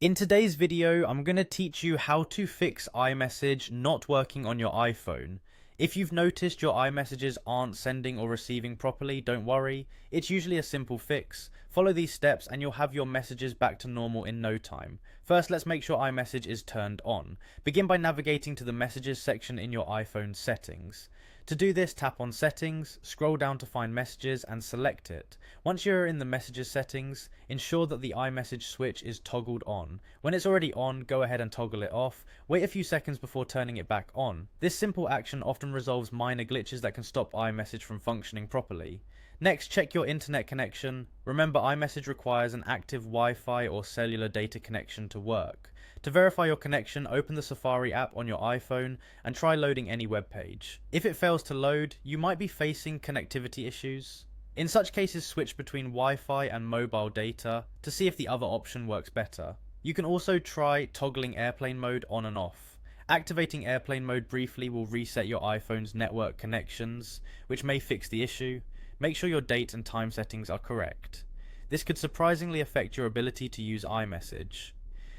In today's video, I'm going to teach you how to fix iMessage not working on your iPhone. If you've noticed your iMessages aren't sending or receiving properly, don't worry. It's usually a simple fix. Follow these steps and you'll have your messages back to normal in no time. First, let's make sure iMessage is turned on. Begin by navigating to the Messages section in your iPhone settings. To do this, tap on Settings, scroll down to find Messages and select it. Once you're in the Messages settings, ensure that the iMessage switch is toggled on. When it's already on, go ahead and toggle it off. Wait a few seconds before turning it back on. This simple action often resolves minor glitches that can stop iMessage from functioning properly. Next, check your internet connection. Remember, iMessage requires an active Wi-Fi or cellular data connection to work. To verify your connection, open the Safari app on your iPhone and try loading any web page. If it fails to load, you might be facing connectivity issues. In such cases, switch between Wi-Fi and mobile data to see if the other option works better. You can also try toggling airplane mode on and off. Activating airplane mode briefly will reset your iPhone's network connections, which may fix the issue. Make sure your date and time settings are correct. This could surprisingly affect your ability to use iMessage.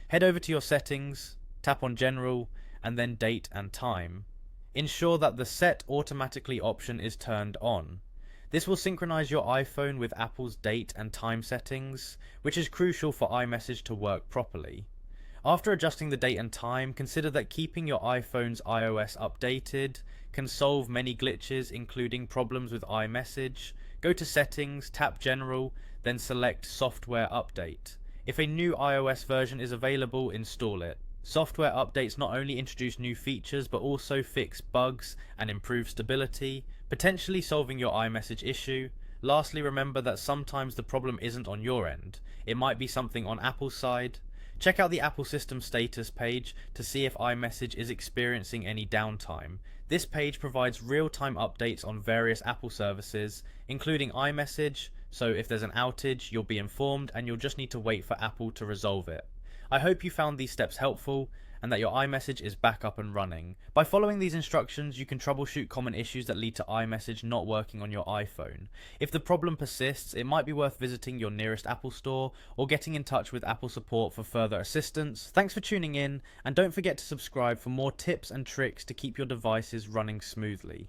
Head over to your settings, tap on General, and then Date and Time. Ensure that the Set Automatically option is turned on. This will synchronize your iPhone with Apple's date and time settings, which is crucial for iMessage to work properly. After adjusting the date and time, consider that keeping your iPhone's iOS updated can solve many glitches, including problems with iMessage. Go to Settings, tap General, then select Software Update. If a new iOS version is available, install it. Software updates not only introduce new features but also fix bugs and improve stability, potentially solving your iMessage issue. Lastly, remember that sometimes the problem isn't on your end. It might be something on Apple's side. Check out the Apple System Status page to see if iMessage is experiencing any downtime. This page provides real-time updates on various Apple services, including iMessage, so if there's an outage, you'll be informed and you'll just need to wait for Apple to resolve it. I hope you found these steps helpful and that your iMessage is back up and running. By following these instructions, you can troubleshoot common issues that lead to iMessage not working on your iPhone. If the problem persists, it might be worth visiting your nearest Apple store or getting in touch with Apple support for further assistance. Thanks for tuning in, and don't forget to subscribe for more tips and tricks to keep your devices running smoothly.